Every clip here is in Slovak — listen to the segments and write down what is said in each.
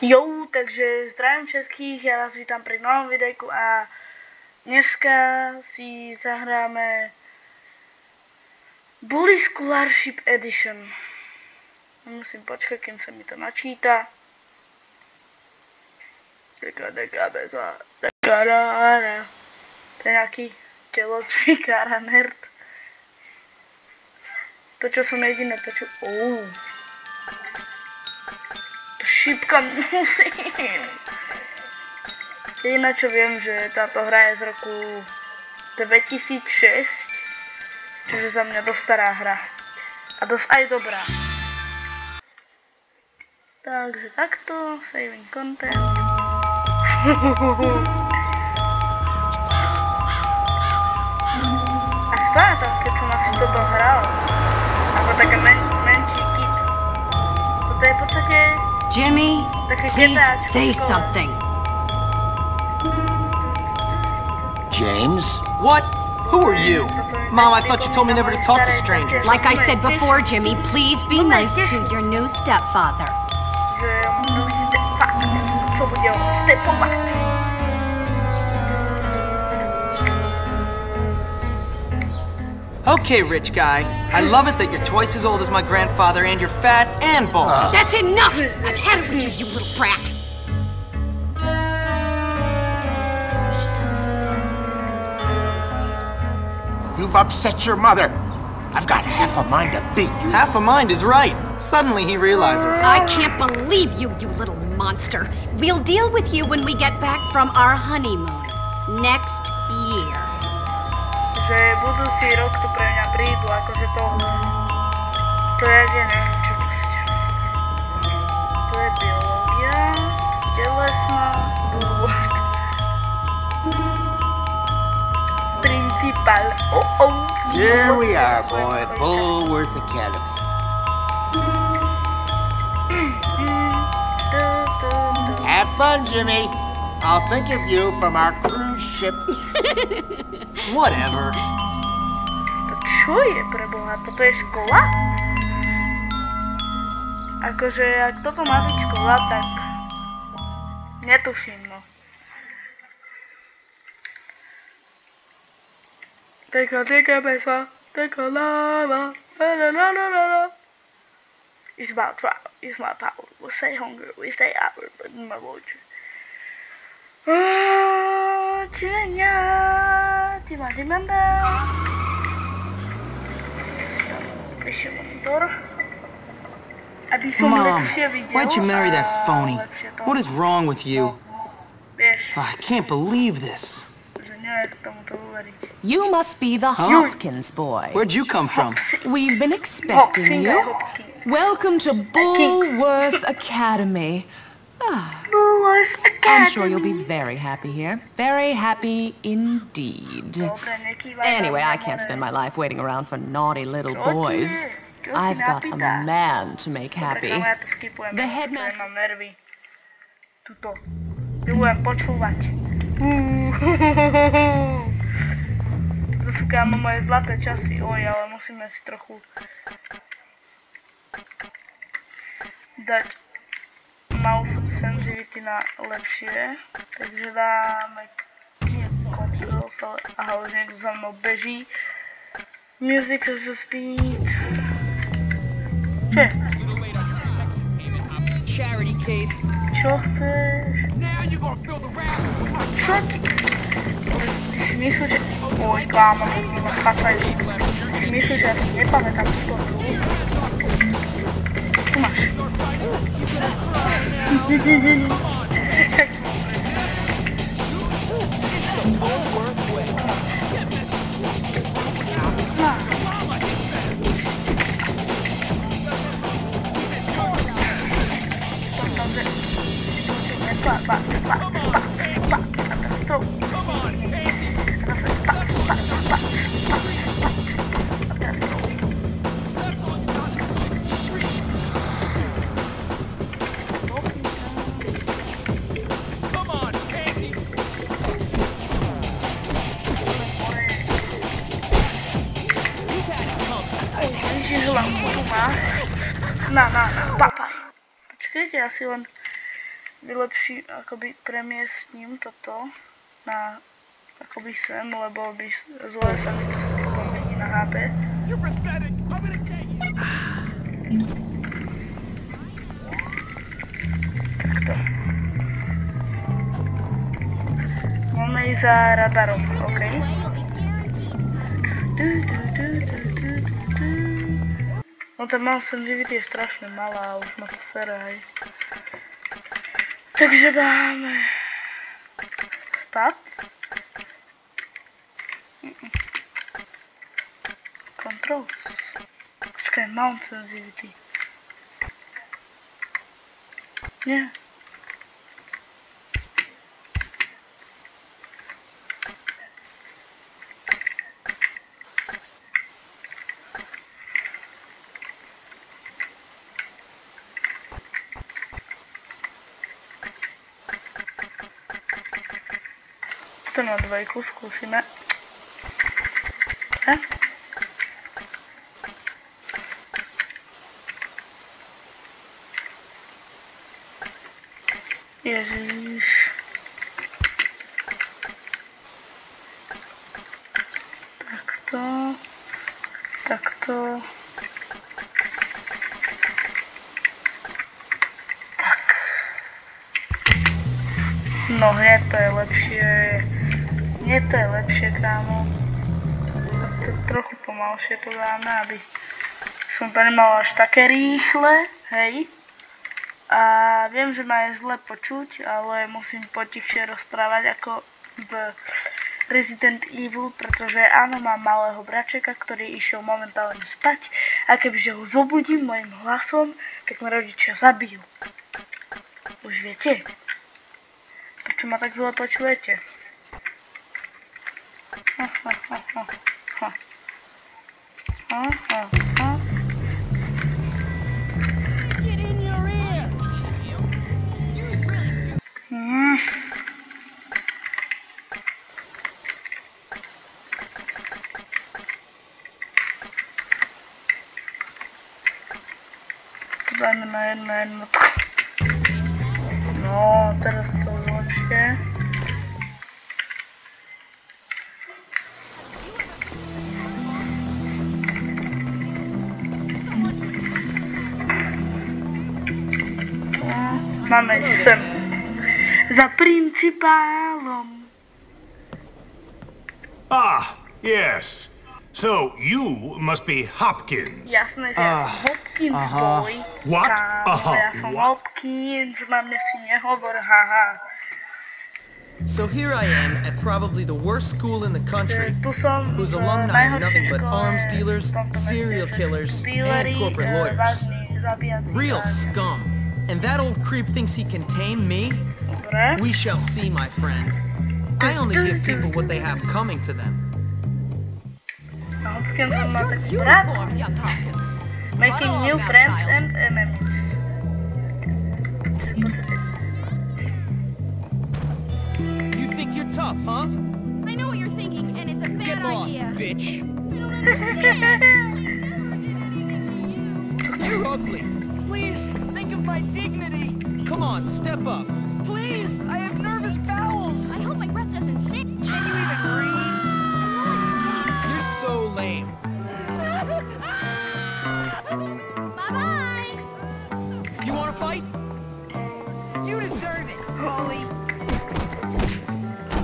Jo, takže zdravím všetkých, ja vás vítam pri novom videjku a dneska si zahráme Bully Scholarship Edition. Musím počkať, kým sa mi to načíta. To je nejaký telocvikára nerd. To, čo som jediné počul. Šípka musím. Jediné, čo viem, že táto hra je z roku 2006, čiže za mňa dosť stará hra. A dosť aj dobrá. Takže takto, saving content. A spátam, keď som asi toto hral. Ako také menší kit. Toto je v podstate... Jimmy, please say something. James? What? Who are you? Mom, I thought you told me never to talk to strangers. Like I said before, Jimmy, please be nice to your new stepfather. Okay, rich guy. I love it that you're twice as old as my grandfather and you're fat and bald. That's enough! I've had it with you, you little brat! You've upset your mother. I've got half a mind to beat you. Half a mind is right. Suddenly he realizes. I can't believe you, you little monster. We'll deal with you when we get back from our honeymoon. Next year. Že budúci rok tu pre mňa prídu, akože to je, ja neviem čo proste. To je biológia, telesná, Bullworth. Principal, Here we are, boy, Bullworth Academy. Have fun, Jimmy. I'll think of you from our cruise ship. Whatever. To čo je preboha? Toto je škola? Akože, ak toto má byť škola, tak netuším, no. Teka besa, teka lava, la la la la la. It's about travel, it's my power. We stay hungry, we stay out, but my vulture. Mom, why'd you marry that phony? What is wrong with you? I can't believe this. You must be the Hopkins boy. Where'd you come from? We've been expecting you. Welcome to Bullworth Academy. I'm sure you'll be very happy here. Very happy indeed. Anyway, I can't spend my life waiting around for naughty little boys. I've got a man to make happy. The headmaster... Toto sú kámo moje zlaté časy. Ale musíme si trochu dať mouse sensitivity na lepšie, takže dáme control aha, už niekto za mnou beží. Music as a speed. Čo je? Čo chceš? Čo ty? Ty si myslíš, že... Oj, kámo, ty ma skáčaj. Ty si myslíš, že ja si nepamätám túto hru? Tu máš. Máš? Na, papaj. Počkajte, ja si len vylepším, akoby premiestním toto na akoby sem, lebo by zle sa mi to pomení na HP. Takto. Máme ísť za radarom, OK? No ten mal sensitivity je strašne malá, už ma to sere, hej. Takže dáme stats. Controls. Počkaj, mount sensitivity. Nie. To na dvojku skúsime. Ježiš. Takto. Takto. Tak. No hneď to je lepšie. Nie, to je lepšie, kámo. To trochu pomalšie to dáme, aby som to nemal až také rýchle, hej. A viem, že ma je zle počuť, ale musím potichšie rozprávať ako v Resident Evil, pretože áno, mám malého bračeka, ktorý išiel momentálne spať a kebyže ho zobudím mojim hlasom, tak ma rodičia zabijú. Už viete? Prečo ma tak zle počujete? To dáme na jednotku. No, teraz to zložte. Máme sem za principálom. Ah, yes. So you must be Hopkins. Jasné, že ja som Hopkins, boy. What? Ja som Hopkins, na mňa si nehovor, haha. So here I am at probably the worst school in the country, som whose alumni are nothing but arms dealers, serial killers, and corporate lawyers. Real scum. And that old creep thinks he can tame me? We shall see, my friend. I only give people what they have coming to them. Hopkins on my uniform, young Hopkins. Making new friends and enemies. You think you're tough, huh? I know what you're thinking, and it's a bad idea. Get lost, bitch. I don't understand. You're ugly. Please, think of my dignity. Come on, step up. Please, I have nervous bowels. I hope my breath doesn't stink. Can you even breathe? You're so lame. Bye-bye. You want to fight? You deserve it, bully.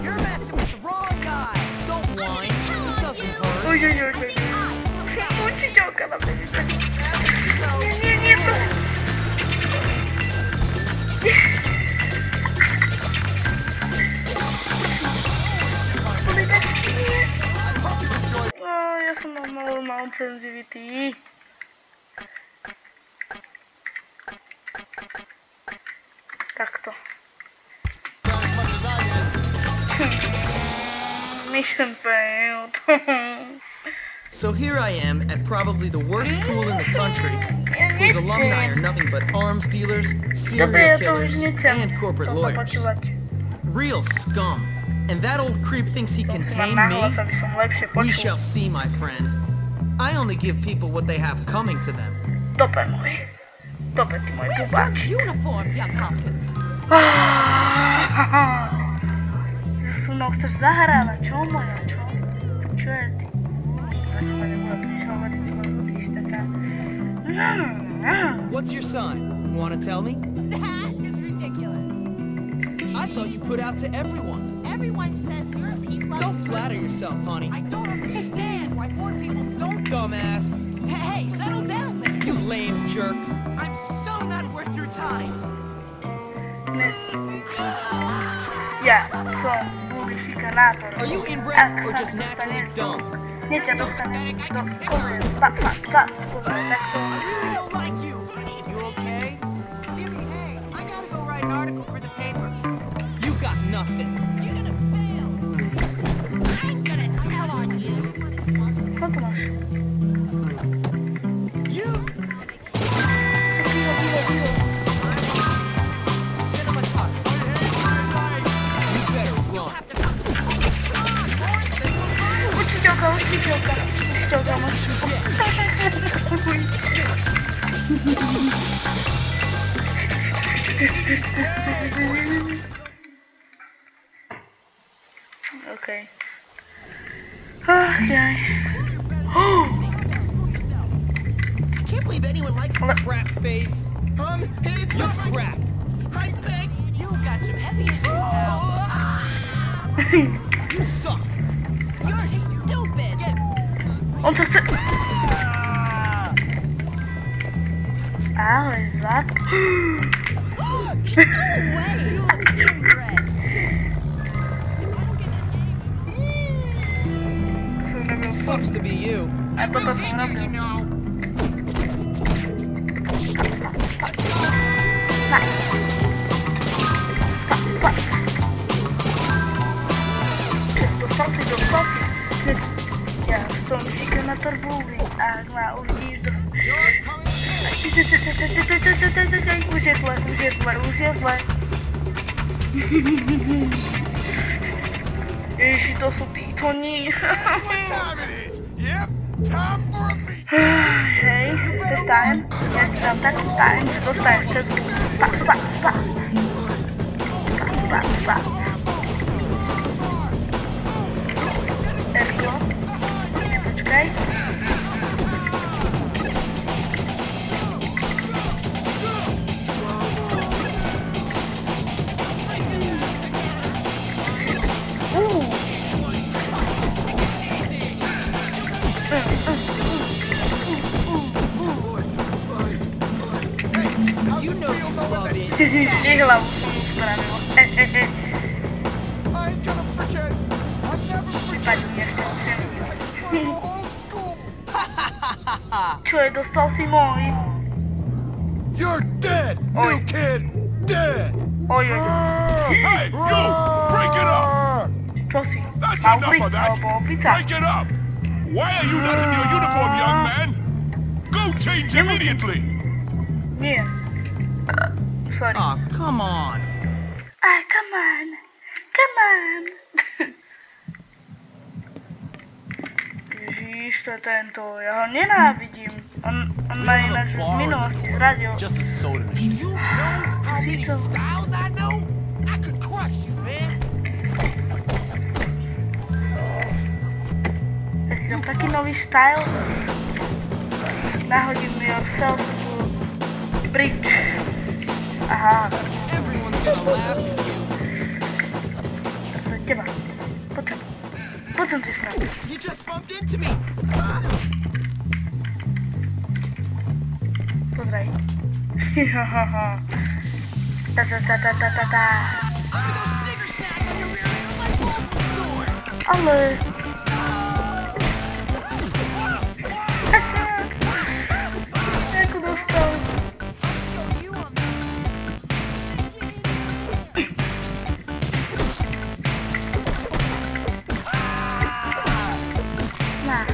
You're messing with the wrong guy. Don't whine. It doesn't hurt. Ja som mal mount sensitivity. Takto. Mission failed. So here I am at probably the worst school in the country, whose alumni are nothing but arms dealers, serial killers, and corporate lawyers. Real scum. And that old creep thinks he can tame me? We shall see, my friend. I only give people what they have coming to them. Dobre, ty môj bubáčik. So mnou chceš zahrávať, čo moja, čo? Čo je ty? Ja teba nebudem príliš hovoriť, lebo ty si taká... What's your sign? Wanna tell me? That is ridiculous. I thought you put out to everyone. Everyone says you're a peace-loving Don't flatter yourself, honey. I don't understand why more people don't... Dumbass. Hey, settle down then. You lame jerk. I'm so not worth your time. Ja som bulifikanátor. Are you inbred or just naturally dumb? Nie ťa dostane do kolien. Bac, pozrie, takto. I really don't like you. You okay? Jimmy, hey, I gotta go write an article for the paper. You got nothing. You're gonna fail. I'm gonna tell on you. Koľko máš? You Pivo. cinematographer. You better run. Učiteľka máš. Okej. Ach, jaj. I can't believe anyone likes crap face. It's not crap. I beg you, got some heavy issues now. You suck. You're stupid. On sa chce... Ale zad... You look inbred. To som robil. Sucks to be you. A toto som robil. Pac. Dostal si. Ja som šikanátor bully a ak ma uvidíš Už je zle. Ježiši, to sú títo ní. Hej, chceš time? Ja ti dám taký time, že dostaneš cez Pac. Rýchlo. Počkaj. You know you love it. I hlavu som mu spravila. Vypadni nechcel si. Čo je, dostal si môj? You're dead, new kid, dead. Oj. Hey, you, break it up. Čo si? That's Mowgli enough of that. alebo pizza? Break it up. Why are you not in your uniform, young man? Go change immediately. Nie. Sorry. Aw, come on. Come on. Ježiš, to je tento, ja ho nenávidím. On ma ináč v minulosti zradil. Just a soda. Do you know how many styles I know? I could crush you, man. Ja si dám taký nový style. Nahodím yourself to bridge. Aha. Everyone's gonna laugh at you. Za teba. Poď som si spravil. You just bumped into me. Pozraj. Ta. Ale... Ako dostal? Na.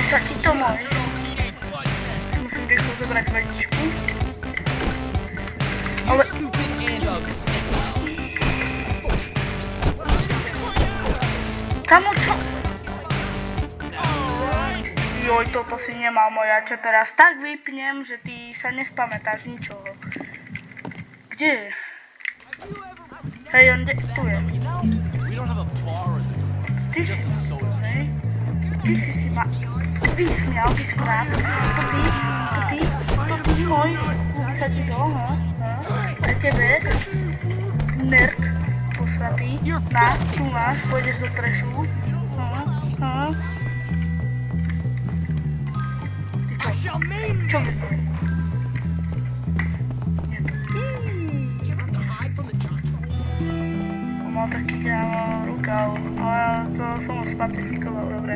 sa ti to môj. Si musím rýchlo zobrať vaničku. Ale... Kamo, čo? Joj, toto si nemal moja, čo teraz tak vypnem, že ty sa nespamätáš ničoho. Kde je? Hej, on tu je. Ty si, hej? Ty si ma vysmial, ty smrát. To ty, hoj, sa ti to, pre tebe, nerd, posratý, tu máš, pôjdeš do trešu, Čo mi povie? Je to ty. Mal taký rukav, ale to som ho spacifikoval, dobre.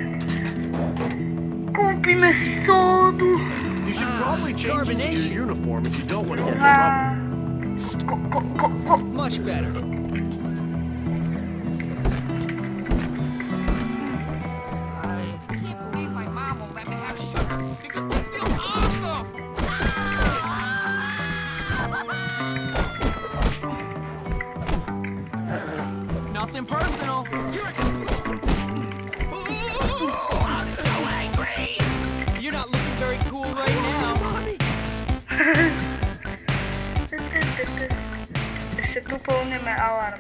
Kúpime si sódu. You should probably change into your uniform if you don't want to get in trouble. Much better. Nothing personal. I'm so angry. You're not looking very cool right now. Ešte tu poľneme alarm.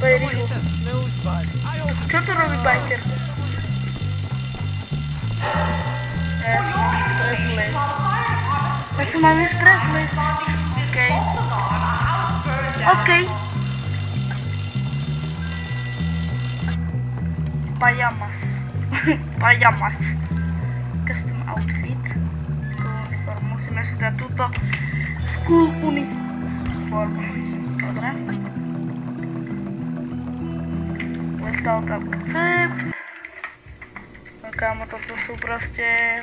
Poď rýchlo. Čo tu robí biker? Ja som máme stresli. Okej. Pajamas. Custom outfit. School uniform. Musíme si dať túto school uniform. Dobre. Dostal tam akcept. Kámo, toto sú proste...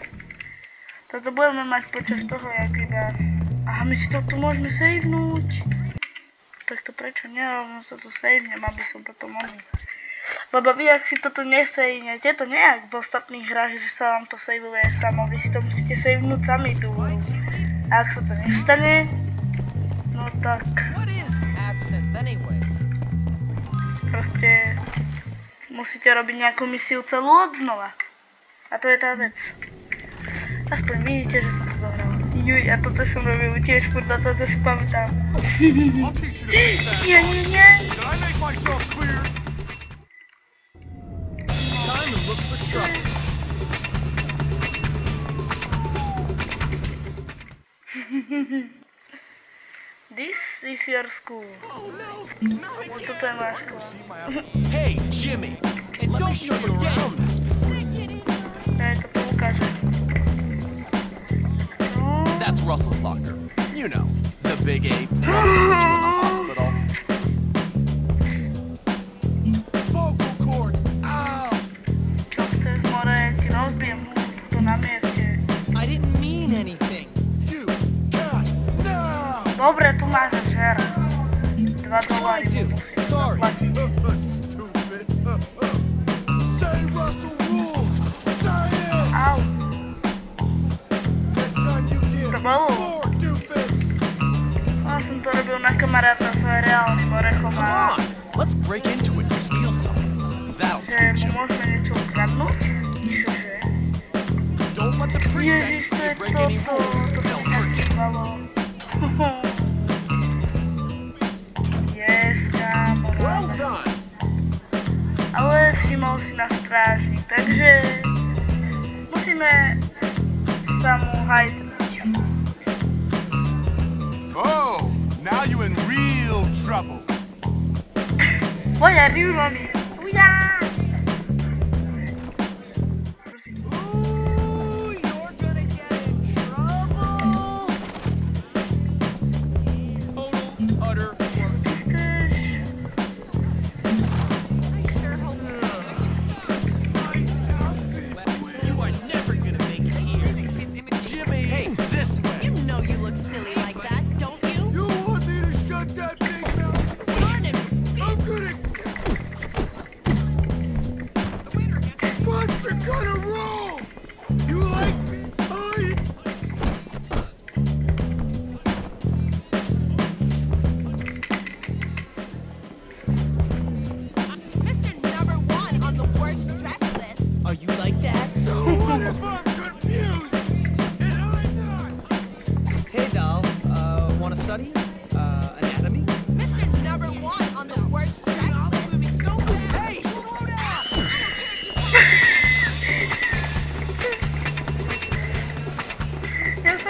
Toto budeme mať počas toho, jak iba... Aha, my si to tu môžeme savenúť. Tak to prečo nie? Rovno sa tu savenem, aby som potom mohol. Lebo vy, ak si to tu nesejnete, to nie je jak v ostatných hrách, že sa vám to saveuje samo. Vy si to musíte savenúť sami tú hru. A ak sa to nestane, no tak... Proste... Musíte robiť nejakú misiu celú od znova. A to je tá vec. Aspoň vidíte, že som to dohral. Juj, a toto som robil tiež, kurda, toto si pamätám. Nie. This is your school. Toto je moja škola. Hey, Jimmy, and don't show you around this place. Ja to ukážem. That's Russell's locker. You know, the big A probably put you in the hospital. Vocal cord, ow! Čo chceš, more, ti rozbijem tu na mieste. I didn't mean anything. You got now! Dobre, tu máš žer. $2 musím zaplatiť. Stupid. Say Russell rules! Say it! Au. Next time you get more doofus! Ja som to robil na kamaráta, svoj reálny morechom a... Let's break into it and steal something. That'll Že teach mu him. môžeme niečo ukradnúť? Čože? Don't let the Ježiš, prefects to see je you break any toto. rules. To They'll mi tak hurt you. chýbalo. Yes, kámo, Well máme. done. Ale všimol si na strážnik, takže... Musíme sa mu hajdnúť. Oh, now you in real trouble. Moja rývami. Uja! Ooh, you're gonna get in trouble. Total, utter worst. Ty chceš? You are never gonna make it here. Jimmy, hey, this way. You know you look silly like that, don't you? You want me to shut that big mouth? Run and I'm gonna...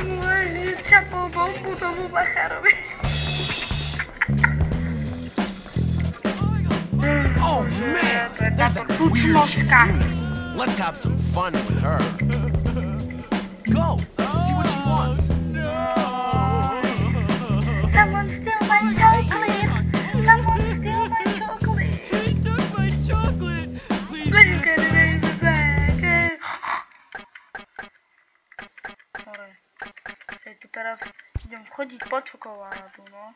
mu leží čapou bombu tomu bacharovi. Oh man, to je táto tučnoška. Let's have some fun with her. Go, see what she wants. Someone steal my chocolate. Someone steal my chocolate. He took my chocolate. Please. Please get it back. Dobre. Hej, tu teraz idem chodiť po čokoládu, no.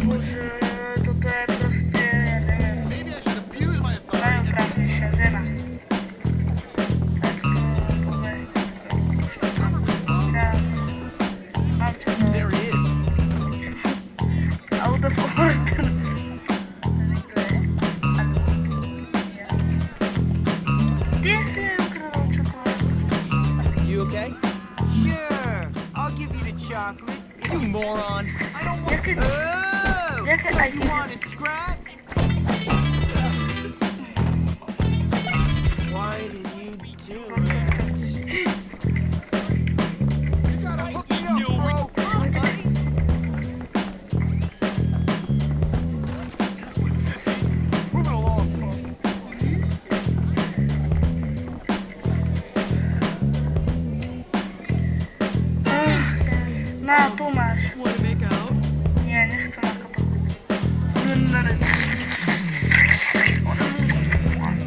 Bože, toto je proste, ja neviem, najotravnejšia žena. Tak to poviem. Čas. Mám čo to. Out of order. Kto je? Ja. Kde si ukradol čokoládu? You okay? Sure, I'll give you the chocolate. You moron! I don't want Jaké aj you want a scrap? Why did you do it? You gotta hook me up, bro! Come on, buddy! Sissy, move it along, bro. Na, tu máš. Nie, nechcem ako to chodiť. Áno,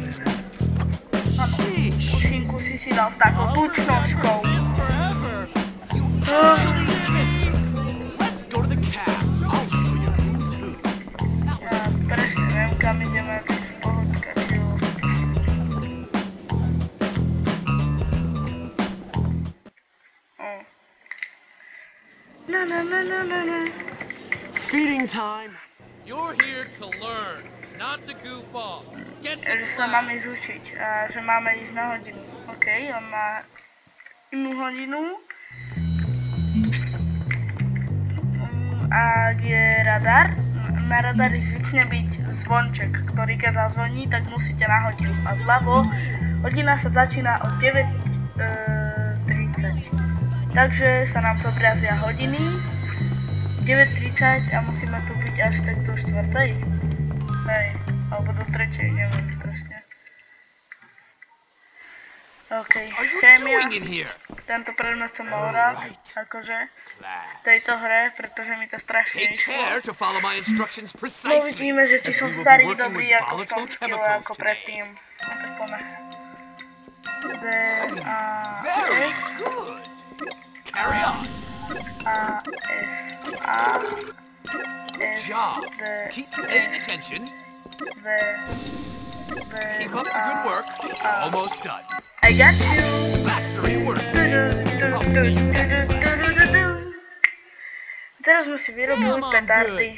pusinku si dal s takou tučnoškou. Ja presne viem, kam ideme, takže pohodka, chill. Feeding time. You're here to learn, not to goof off. Get to Že sa máme zúčiť a že máme ísť na hodinu. OK, on má inú hodinu. A je radar. Na radari zvykne byť zvonček, ktorý keď zazvoní, tak musíte na hodinu. A zľavo hodina sa začína od 9:30. Takže sa nám zobrazia hodiny. 9:30 a musíme tu byť až tak do 4:00. Hej, alebo do 3:00, neviem presne. OK, chémia. Tento predmet som mal rád, akože v tejto hre, pretože mi to strašne išlo. No vidíme, že či som starý dobrý ako v tom skille, ako predtým. No tak poďme. D, A, S. A, S, A, S, D, S, V, V, A, I got you! Teraz sme si vyrobili petardy.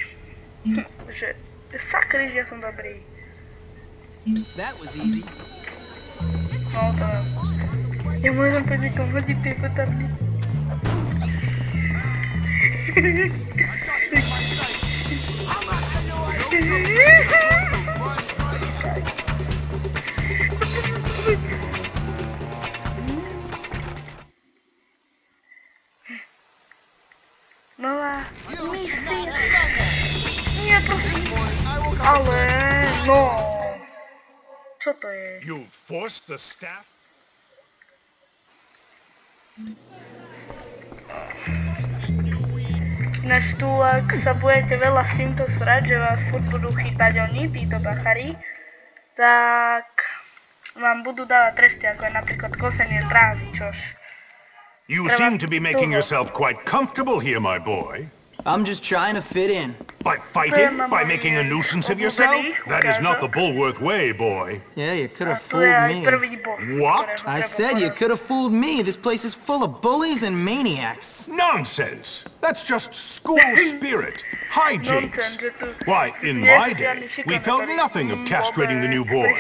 Že, sakryž, ja som dobrý. No to... Ja môžem po niekom hodiť tie petardy. Nová misia. Nie, prosím. Ale, no. Čo to je? You forced the staff? Ináč tu, ak sa budete veľa s týmto srať, že vás furt budú chytať oni, títo bachari, tak vám budú dávať tresty, ako je napríklad kosenie trávy, čož. You seem to be making yourself quite comfortable here, my boy. I'm just trying to fit in. By fighting? By making a nuisance of yourself? That is not the Bullworth way, boy. Yeah, you could have fooled me. What? I said you could have fooled me. This place is full of bullies and maniacs. Nonsense! That's just school spirit. Hijinks. Why, in my day, we felt nothing of castrating the new boys.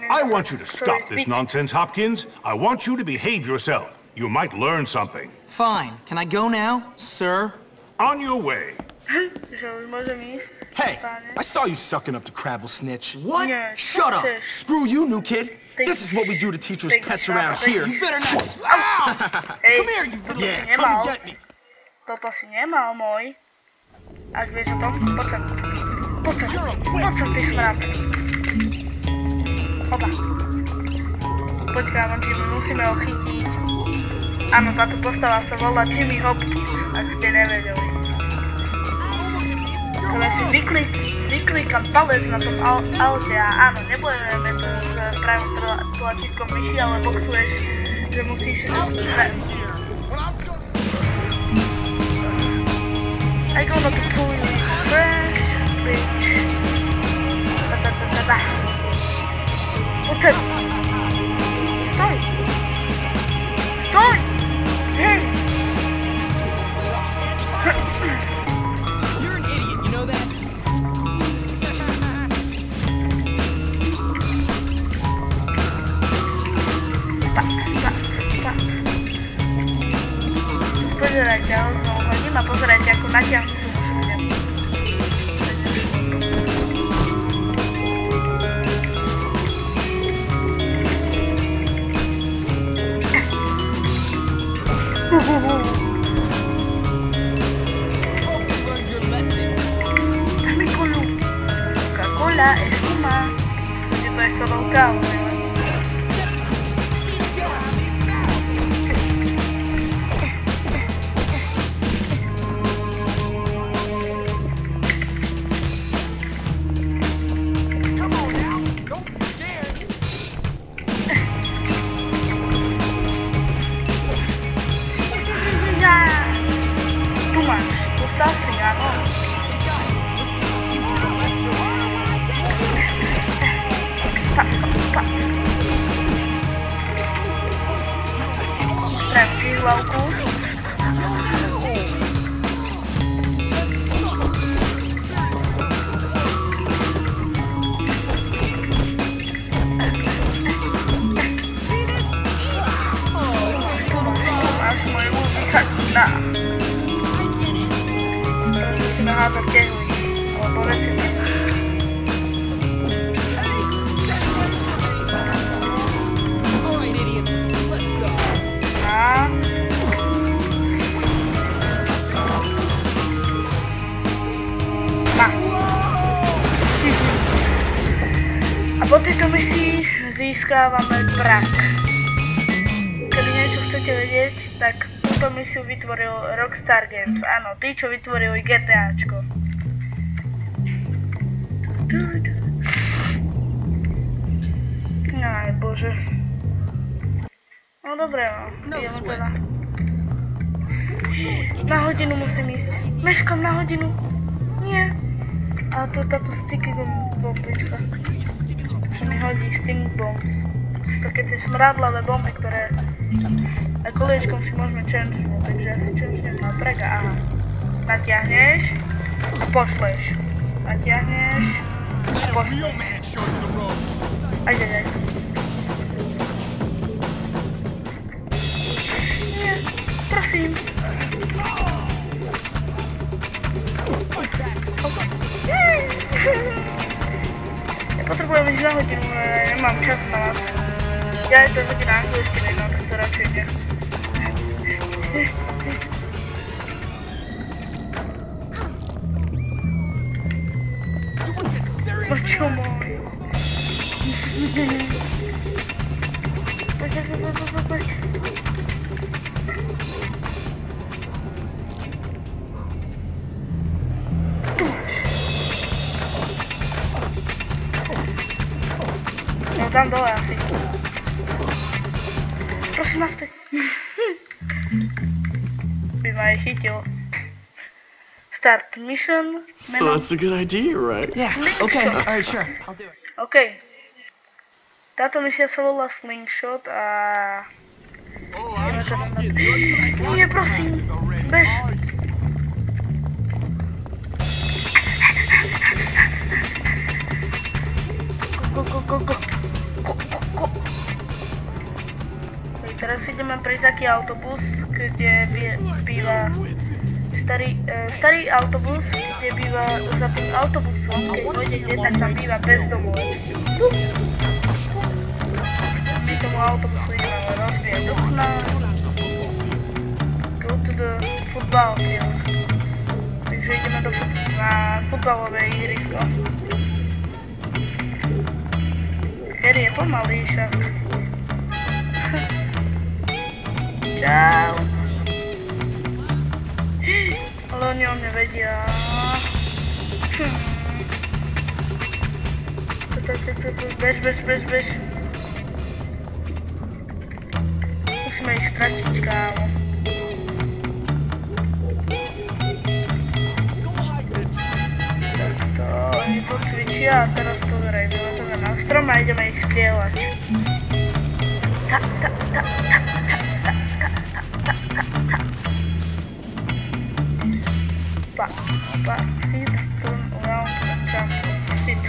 I want you to stop this nonsense, Hopkins. I want you to behave yourself. You might learn something. Fine. Can I go now, sir? On your way. Hey, I saw you sucking up to Crabble Snitch. What? Shut up. Screw you, new kid. This is what we do to teachers' pets around here. You better not. Hej, toto si nemal. Toto si nemal, môj. Ak vieš o tom, poď sem. Poď sem, ty smrad. Opa. Poď kámo, Jimmy, musíme ho chytiť. Áno, táto postava sa volá Jimmy Hopkins, ak ste nevedeli. Keď si vyklikám palec na tom aute a áno, nebojujeme to s pravým tlačítkom myši, ale boxuješ, že musíš I go not to pull you fresh, bitch. Potem. Stoj! Stoj! Hej! You're an idiot, you know that? Pat. Pozerajte, ale znovu hodím a pozerajte, ako natiahnu tú mužu ľudia. Dame colu. Coca-Cola, espuma. To je solo kávu, ne? A po tejto misii získávame brak. Keby niečo chcete vedieť, tak túto misiu vytvoril Rockstar Games. Áno, tí, čo vytvorili GTAčko. Aj bože. No dobre, no. Ideme teda. Na hodinu musím ísť. Meškam na hodinu. Nie. A to je táto sticky bombička. Čo mi hodí stink bombs. To sú také tie smradlavé bomby, ktoré a koliečkom si môžeme changenúť, takže ja si changenem na prega, aha. Natiahneš a pošleš. Natiahneš a pošleš. Ajde. Nie, prosím. Ja potrebujem ísť na hodinu, nemám čas na vás. Ja je to hodina angličtiny, no tak to radšej nie. Počo môj. Poď. Tu máš. No tam dole asi. Prosím, naspäť. By ma aj chytil. Start mission. So that's a good idea, right? Yeah, okay, alright, sure. I'll do it. OK. Táto misia sa volá Slingshot a... Nie, prosím, bež. Go. Teraz ideme pre taký autobus, kde býva starý autobus, kde býva za tým autobusom, keď pôjdete, tak tam býva bezdomovec. tomu autobusu ideme rozbieť okna. Go to the football field. Takže ideme na futbalové ihrisko. Harry je pomalý však. Čau. Ale oni o mne vedia. Bež. Musíme ich stratiť, kámo. Oni to cvičia a teraz pozeraj, vylezeme na strom a ideme ich strieľať. Sit, turn around and jump. Sit.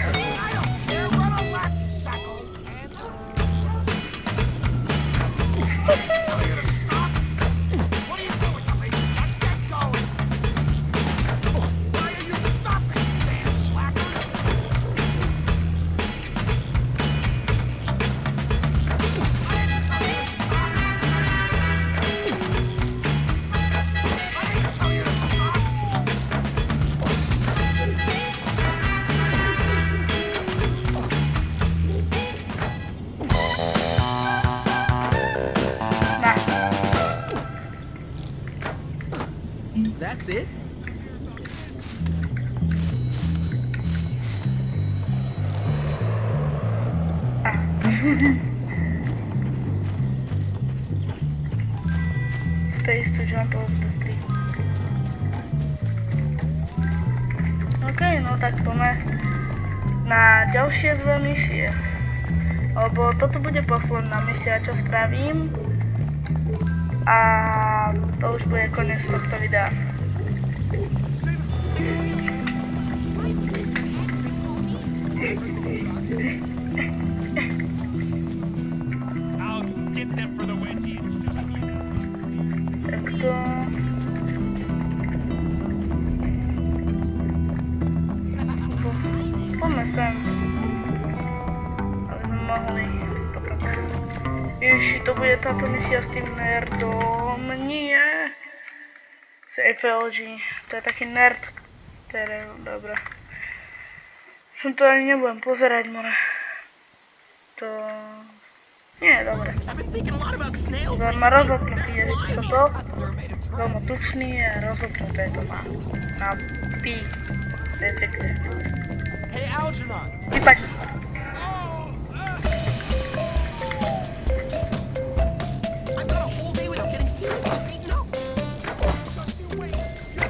That's it? Space to jump over the street. OK, no tak poďme na ďalšie dve misie. Lebo toto bude posledná misia, čo spravím. A to už bude koniec tohto videa. Takto. Poďme sem. Aby sme mohli potom... Ježiši, to bude táto misia s tým nerdom. Nie. Safe LG. To je taký nerd. Dobre. Som to ani nebudem pozerať, more. To... Nie, dobre. Veľmi rozopnutý je toto. Veľmi tučný je rozopnuté to má. Na P. Viete kde. Vypaď.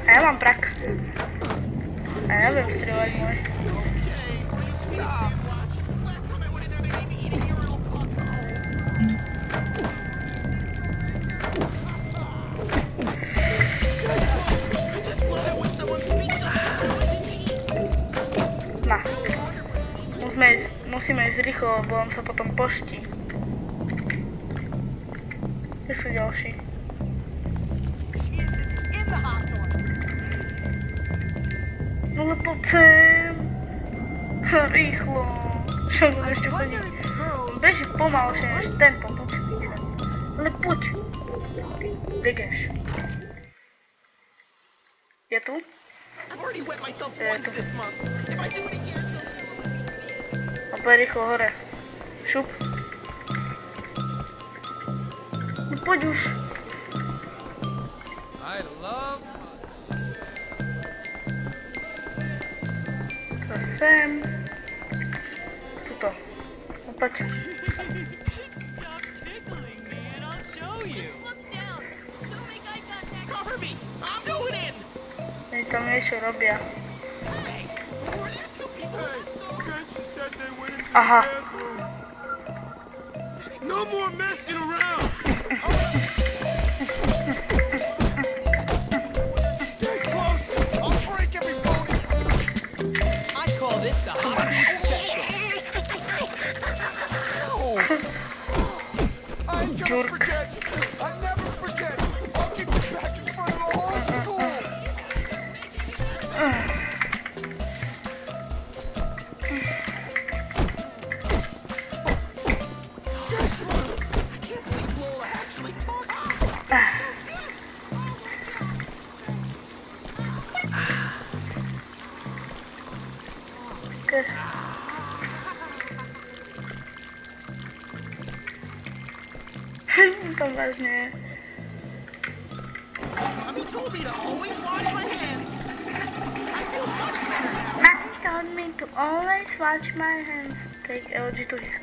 A ja mám prak. A ja viem strieľať môj. Na. Musíme ísť rýchlo, lebo on sa potom poští. Kde sú ďalší? No ale poď sem. Rýchlo. Však on ešte chodí. Beží pomalšie než tento tučný. Ale poď. Begeš. Je tu? Je tu. A poď rýchlo hore. Šup. No poď už. Sem. Tuto. Opač. Oni tam niečo robia. Aha. No more messing around. Stay close. I'll break every bone. I call this the hot special. I ain't gonna forget. I never forget. I'll get you back in front of the whole school. Tam vážne. Mommy told me to always wash my hands. I feel much better now. Mommy told me to always wash my hands. Take LG to his.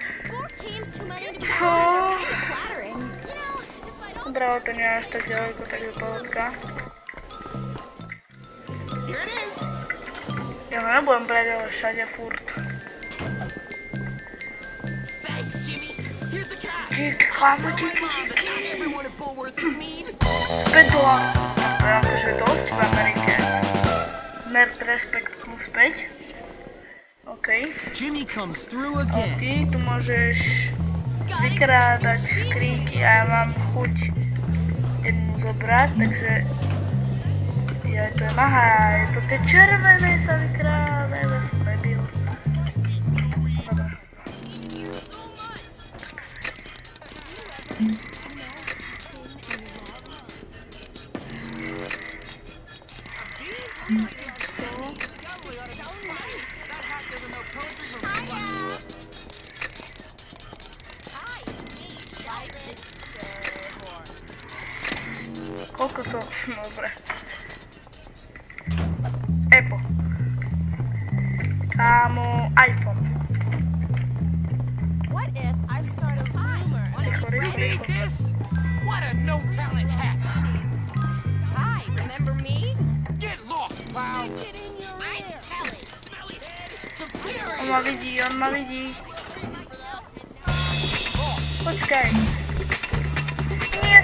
Bravo, to nie je až tak ďaleko, takže pohodka. Here it is. Ja ho nebudem brať, ale všade furt. Thanks, Jimmy. Here's the cash. Díky, chlapu, díky. Everyone at Bullworth is mean. $5. To je akože dosť v Amerike. Nerd Respect plus 5. OK. Jimmy comes through A again. ty tu môžeš vykrádať skrinky a ja mám chuť jednu zobrať, takže ja to je mahá, je to tie červené sa vykrádajú, ja som debil. Dobre. Koľko to? Dobre. Apple. Kámo, iPhone. What if I start a rumor? Rýchlo. This? What a no-talent hack. Hi, remember me? Get lost, pal. On ma vidí. Počkaj. Nie.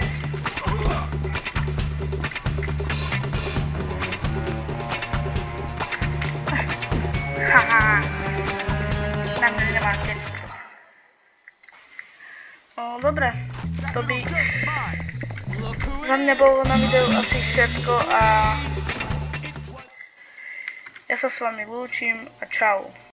Haha. Na mňa nemáte to. Dobre. To by za mňa bolo na videu asi všetko a ja sa s vami lúčim a čau.